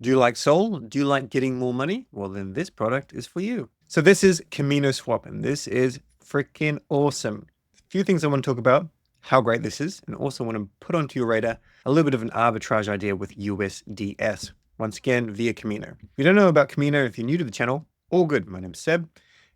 Do you like Sol? Do you like getting more money? Well, then this product is for you. So this is Kamino Swap, and this is freaking awesome. A few things I want to talk about, how great this is, and also want to put onto your radar a little bit of an arbitrage idea with USDS. Once again, via Kamino. If you don't know about Kamino, if you're new to the channel, all good. My name's Seb,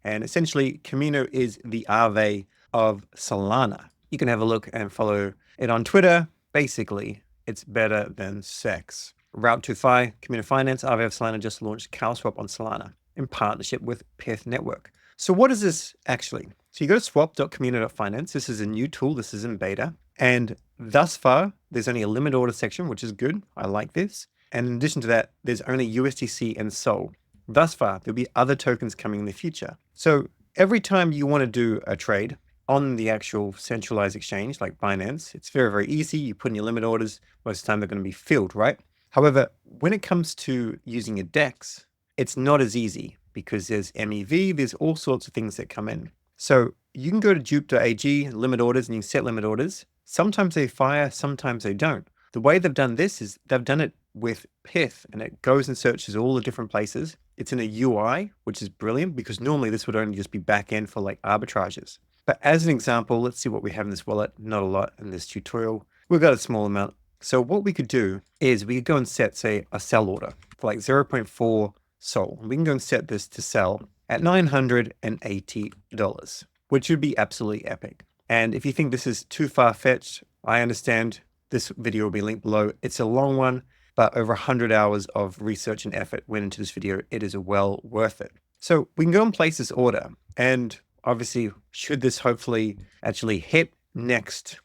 and essentially Kamino is the Aave of Solana. You can have a look and follow it on Twitter. Basically, it's better than sex. Route to Fi, Kamino Finance, Aave of Solana just launched CalSwap on Solana in partnership with Pith Network. So what is this actually? So you go to swap.kamino.finance. This is a new tool. This is in beta. And thus far, there's only a limit order section, which is good. I like this. And in addition to that, there's only USDC and Sol. Thus far, there'll be other tokens coming in the future. So every time you want to do a trade on the actual centralized exchange like Binance, it's very, very easy. You put in your limit orders. Most of the time, they're going to be filled, right? However, when it comes to using a DEX, it's not as easy because there's MEV, there's all sorts of things that come in. So you can go to dupe.ag, limit orders, and you can set limit orders. Sometimes they fire, sometimes they don't. The way they've done this is they've done it with Pith, and it goes and searches all the different places. It's in a UI, which is brilliant because normally this would only just be back end for like arbitrages. But as an example, let's see what we have in this wallet. Not a lot in this tutorial. We've got a small amount. So what we could do is we could go and set, say, a sell order for like 0.4 Sol. We can go and set this to sell at $980, which would be absolutely epic. And if you think this is too far-fetched, I understand. This video will be linked below. It's a long one, but over 100 hours of research and effort went into this video. It is well worth it. So we can go and place this order. And obviously, should this hopefully actually hit next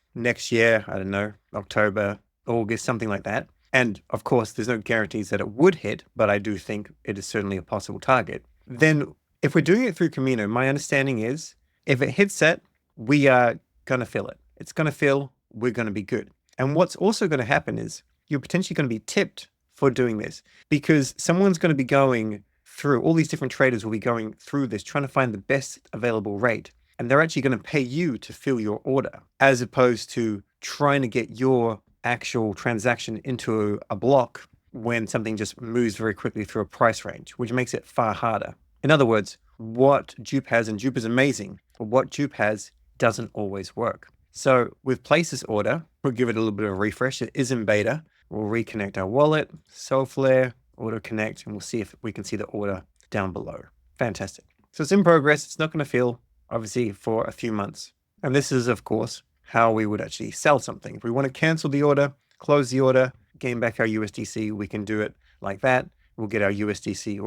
year, I don't know, October, August, something like that. And of course, there's no guarantees that it would hit, but I do think it is certainly a possible target. Then if we're doing it through Kamino, my understanding is if it hits that, we are going to fill it. It's going to fill, we're going to be good. And what's also going to happen is you're potentially going to be tipped for doing this because someone's going to be going through, all these different traders will be going through this, trying to find the best available rate. And they're actually going to pay you to fill your order as opposed to trying to get your actual transaction into a block when something just moves very quickly through a price range, which makes it far harder. In other words, what dupe has, and dupe is amazing, but what dupe has doesn't always work. So we've placed this order. We'll give it a little bit of a refresh. It is in beta. We'll reconnect our wallet, Solflare, auto connect, and we'll see if we can see the order down below. Fantastic. So it's in progress. It's not going to fill, obviously, for a few months. And this is, of course, how we would actually sell something. If we want to cancel the order, close the order, gain back our USDC, we can do it like that. We'll get our USDC,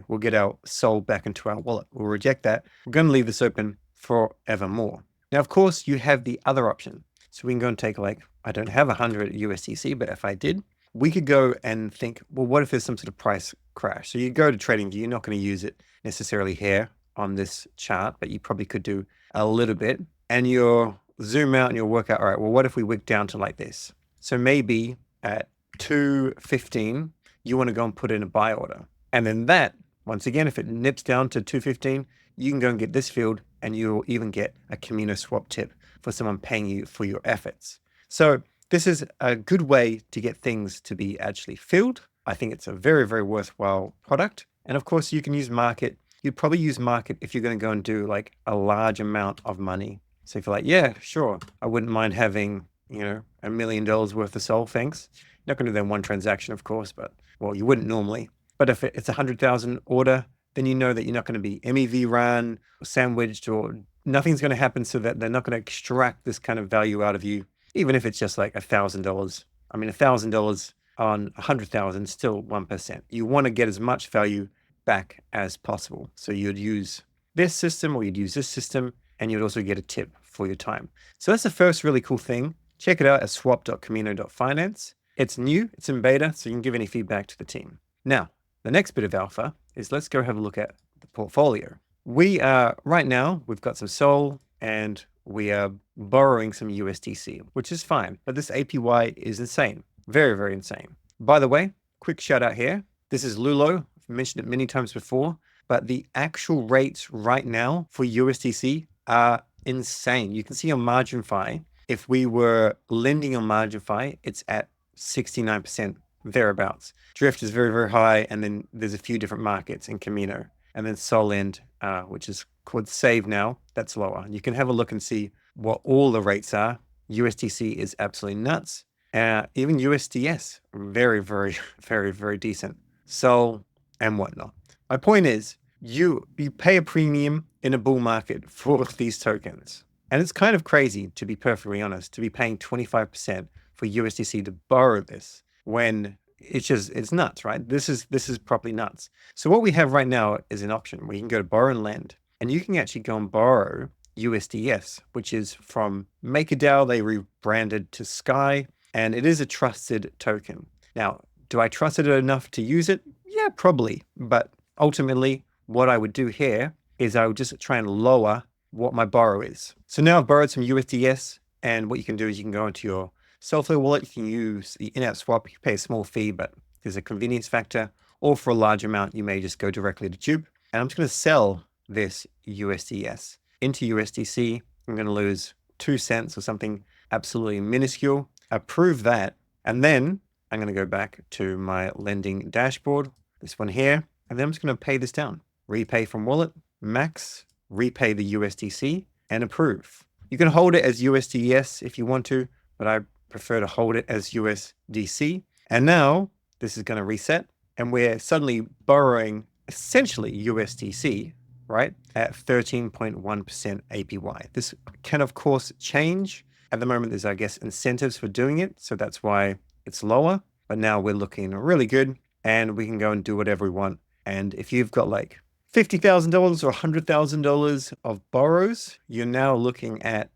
we'll get our Sol back into our wallet. We'll reject that. We're going to leave this open forevermore. Now, of course, you have the other option. So we can go and take like, I don't have 100 USDC, but if I did, we could go and think, well, what if there's some sort of price crash? So you go to TradingView, you're not going to use it necessarily here on this chart, but you probably could do a little bit. And you'll zoom out and you'll work out, all right, well, what if we wick down to like this? So maybe at 215, you want to go and put in a buy order. And then that, once again, if it nips down to 215, you can go and get this filled and you'll even get a Kamino swap tip for someone paying you for your efforts. So this is a good way to get things to be actually filled. I think it's a very, very worthwhile product. And of course, you can use market. You'd probably use market if you're going to go and do like a large amount of money. So if you're like, yeah, sure, I wouldn't mind having, $1 million worth of Sol, thanks. Not going to do that in one transaction, of course, but, well, you wouldn't normally. But if it's 100,000 order, then you know that you're not going to be MEV run or sandwiched, or nothing's going to happen so that they're not going to extract this kind of value out of you, even if it's just like $1,000. I mean, $1,000 on 100,000, still 1%. You want to get as much value back as possible. So you'd use this system or you'd use this system, and you'd also get a tip for your time. So that's the first really cool thing. Check it out at swap.kamino.finance. It's new, it's in beta, so you can give any feedback to the team. Now, the next bit of alpha is let's go have a look at the portfolio. We are, right now, we've got some Sol and we are borrowing some USDC, which is fine, but this APY is insane. Very, very insane. By the way, quick shout out here. This is Lulo. I've mentioned it many times before, but the actual rates right now for USDC are insane. You can see on MarginFi, if we were lending on MarginFi, it's at 69% thereabouts. Drift is very, very high. And then there's a few different markets in Kamino. And then Solend, which is called Save now, that's lower. You can have a look and see what all the rates are. USDC is absolutely nuts. Even USDS, very, very, very, very decent. Sol and whatnot. My point is, you pay a premium in a bull market for these tokens. And it's kind of crazy, to be perfectly honest, to be paying 25% for USDC to borrow this when it's nuts, right? This is properly nuts. So what we have right now is an option where you can go to borrow and lend, and you can actually go and borrow USDS, which is from MakerDAO. They rebranded to Sky, and it is a trusted token. Now, do I trust it enough to use it? Yeah, probably. But ultimately, what I would do here is I would just try and lower what my borrow is. So now I've borrowed some USDS, and what you can do is you can go into your Solflare wallet. You can use the in-app swap. You pay a small fee, but there's a convenience factor. Or for a large amount, you may just go directly to Tube. And I'm just going to sell this USDS into USDC. I'm going to lose 2 cents or something absolutely minuscule. Approve that. And then I'm going to go back to my lending dashboard, this one here. And then I'm just going to pay this down. Repay from wallet, max, repay the USDC, and approve. You can hold it as USDS if you want to, but I prefer to hold it as USDC. And now this is going to reset, and we're suddenly borrowing essentially USDC, right, at 13.1% APY. This can, of course, change. At the moment, there's, I guess, incentives for doing it, so that's why it's lower. But now we're looking really good, and we can go and do whatever we want. And if you've got like $50,000 or $100,000 of borrows, you're now looking at,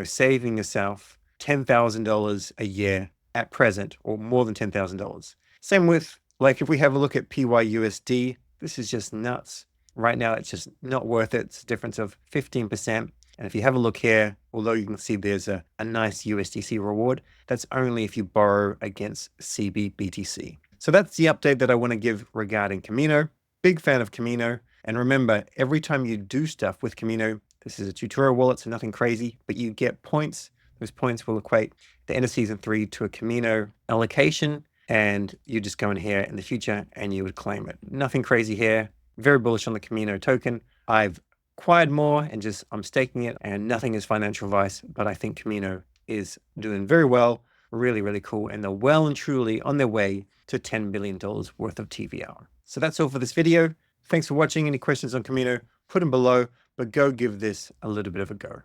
saving yourself $10,000 a year at present, or more than $10,000. Same with, like, if we have a look at PYUSD, this is just nuts. Right now, it's just not worth it. It's a difference of 15%. And if you have a look here, although you can see there's a nice USDC reward, that's only if you borrow against CBBTC. So that's the update that I want to give regarding Kamino. Big fan of Kamino. And remember, every time you do stuff with Kamino, this is a tutorial wallet, so nothing crazy, but you get points. Those points will equate the end of season 3 to a Kamino allocation, and you just go in here in the future and you would claim it. Nothing crazy here. Very bullish on the Kamino token. I've acquired more and I'm staking it, and nothing is financial advice, but I think Kamino is doing very well, really, really cool, and they're well and truly on their way to $10 billion worth of TVR. So that's all for this video. Thanks for watching. Any questions on Kamino, put them below, but go give this a little bit of a go.